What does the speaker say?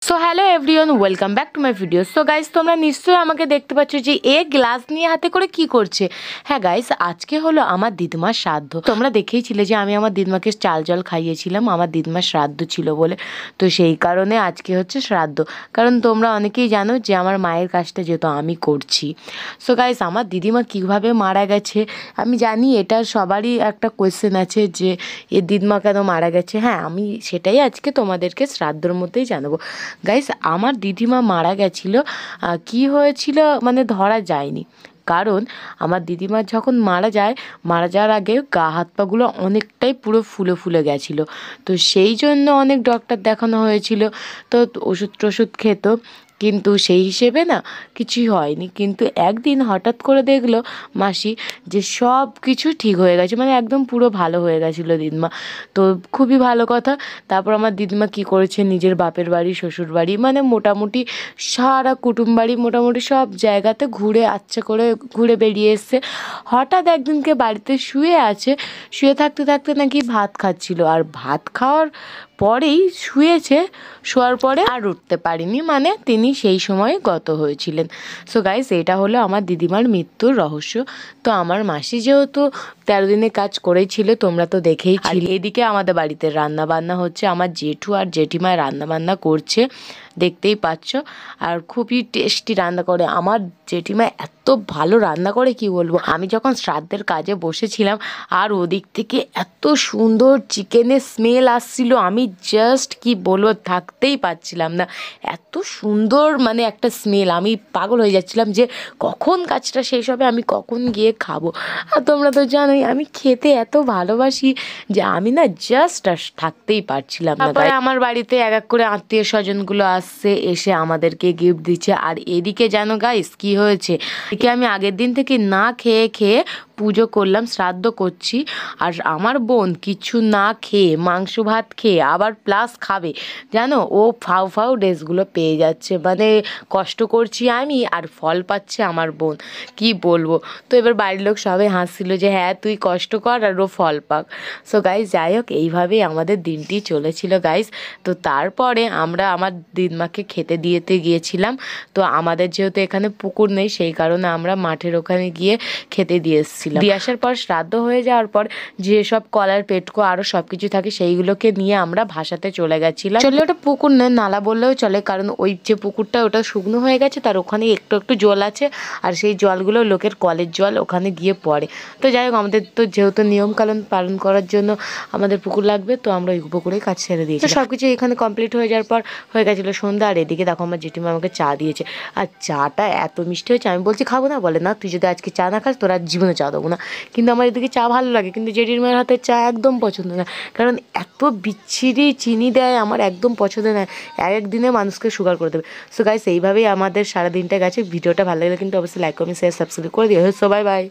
So hello everyone, welcome back to my video. So guys, তোমরা নিশ্চয়ই আমাকে দেখতে পাচ্ছ যে গ্লাস নিয়ে হাতে করে কি করছে। হ্যাঁ গাইস, আজকে হলো আমার দিদিমার শ্রাদ্ধ। তোমরা দেখেইছিলে যে আমি আমার দিদিমাকে চাল জল খাইয়েছিলাম, আমার দিদিমার শ্রাদ্ধ ছিল বলে। তো সেই কারণে আজকে হচ্ছে শ্রাদ্ধ। কারণ তোমরা অনেকেই জানো যে আমার মায়ের কাজটা যেহেতু আমি করছি। সো গাইস, আমার দিদিমা কীভাবে মারা গেছে আমি জানি এটা সবারই একটা কোয়েশ্চেন আছে যে দিদিমা কেন মারা গেছে। হ্যাঁ, আমি সেটাই আজকে তোমাদেরকে শ্রাদ্ধর মধ্যেই জানাবো। গাইস, আমার দিদিমা মারা গেছিলো, কি হয়েছিল মানে ধরা যায়নি। কারণ আমার দিদিমা যখন মারা যাওয়ার আগে গা হাত পাগুলো অনেকটাই পুরো ফুলে ফুলে গেছিলো। তো সেই জন্য অনেক ডক্টর দেখানো হয়েছিল, তো ওষুধ টষুধ খেত, কিন্তু সেই হিসেবে না কিছুই হয়নি। কিন্তু একদিন হঠাৎ করে দেখলো মাসি যে সব কিছু ঠিক হয়ে গেছে, মানে একদম পুরো ভালো হয়ে গেছিলো দিদিমা। তো খুবই ভালো কথা। তারপর আমার দিদিমা কী করেছে, নিজের বাপের বাড়ি, শ্বশুর বাড়ি, মানে মোটামুটি সারা কুটুম বাড়ি মোটামুটি সব জায়গাতে ঘুরে আচ্ছা করে ঘুরে বেরিয়ে এসছে। হঠাৎ একদিনকে বাড়িতে শুয়ে আছে, শুয়ে থাকতে থাকতে নাকি ভাত খাচ্ছিল, আর ভাত খাওয়ার পরেই শোয়ার পরে আর উঠতে পারিনি, মানে তিনি সেই সময় গত হয়েছিলেন। সো গাইস, এটা হলো আমার দিদিমার মৃত্যুর রহস্য। তো আমার মাসি যেহেতু 13 দিনের কাজ করেছিল, তোমরা তো দেখেই ছিলে। এদিকে আমাদের বাড়িতে রান্না বান্না হচ্ছে, আমার জেঠু আর জেঠিমায় রান্না বান্না করছে, দেখতেই পাচ্ছ। আর খুবই টেস্টি রান্না করে আমার জেঠিমা, এত ভালো রান্না করে কি বলবো। আমি যখন শ্রাদ্ধের কাজে বসেছিলাম আর ওদিক থেকে এত সুন্দর চিকেনের স্মেল আসছিল, আমি জাস্ট কি বলবো, থাকতেই পারছিলাম না। এত সুন্দর মানে একটা স্মেল, আমি পাগল হয়ে যাচ্ছিলাম যে কখন কাজটা শেষ হবে, আমি কখন গিয়ে খাবো। আর তোমরা তো জানোই আমি খেতে এত ভালোবাসি যে আমি না জাস্ট থাকতেই পারছিলাম না। তারপরে আমার বাড়িতে এক এক করে আত্মীয় স্বজনগুলো আসছে, এসে আমাদেরকে গিফট দিচ্ছে। আর এদিকে জানো গাইস কি হয়েছে, এদিকে আমি আগের দিন থেকে না খেয়ে পুজো করলাম, শ্রাদ্ধ করছি। আর আমার বোন কিছু না খেয়ে, মাংস ভাত খেয়ে আবার প্লাস খাবে, জানো, ও ফাউ ড্রেসগুলো পেয়ে যাচ্ছে। মানে কষ্ট করছি আমি আর ফল পাচ্ছে আমার বোন, কি বলবো। তো এবার বাড়ির লোক সবাই হাসছিল যে হ্যাঁ তুই কষ্ট কর আর ও ফল পাক। সো গাইস, যাই হোক, এইভাবেই আমাদের দিনটি চলেছিল গাইস। তো তারপরে আমরা আমার দিদিমাকে খেতে দিতে গিয়েছিলাম। তো আমাদের যেহেতু এখানে পুকুর নেই, সেই কারণে আমরা মাঠের ওখানে গিয়ে খেতে দিয়ে এসেছিলাম। দিয়ে আসার পর শ্রাদ্ধ হয়ে যাওয়ার পর যেসব কলার পেটকো আরও সব কিছু থাকে সেইগুলোকে নিয়ে আমরা ভাসাতে চলে গেছিলাম। চলে, ওটা পুকুর নেই, নালা বললেও চলে, কারণ ওই যে পুকুরটা ওটা শুকনো হয়ে গেছে, তার ওখানে একটু একটু জল আছে, আর সেই জলগুলো লোকের কলের জল ওখানে গিয়ে পড়ে। তো যাই হোক, আমাদের তো যেহেতু নিয়মকানুন পালন করার জন্য আমাদের পুকুর লাগবে, তো আমরা ওই পুকুরেই কাজ ছেড়ে দিয়েছি। সব কিছু এখানে কমপ্লিট হয়ে যাওয়ার পর হয়ে গেছিলো সন্ধ্যা। আর এদিকে দেখো আমার জেঠিমা আমাকে চা দিয়েছে, আর চাটা এত মিষ্টি হয়েছে, আমি বলছি খাবো না, বলে না তুই যদি আজকে চা না খাস তোর আর জীবনে চা দেবো না। কিন্তু আমার এদিকে চা ভালো লাগে, কিন্তু জেঠিমার হাতের চা একদম পছন্দ না, কারণ এত বিচ্ছিরি চিনি দেয়, আমার একদম পছন্দ নয়। একদিনে মানুষকে সুগার করে দেবে। সো গাইস, এইভাবেই আমাদের সারাদিনটা গেছে। ভিডিওটা ভালো লাগলে কিন্তু অবশ্যই লাইক কমেন্ট শেয়ার সাবস্ক্রাইব করে দিও। So bye bye.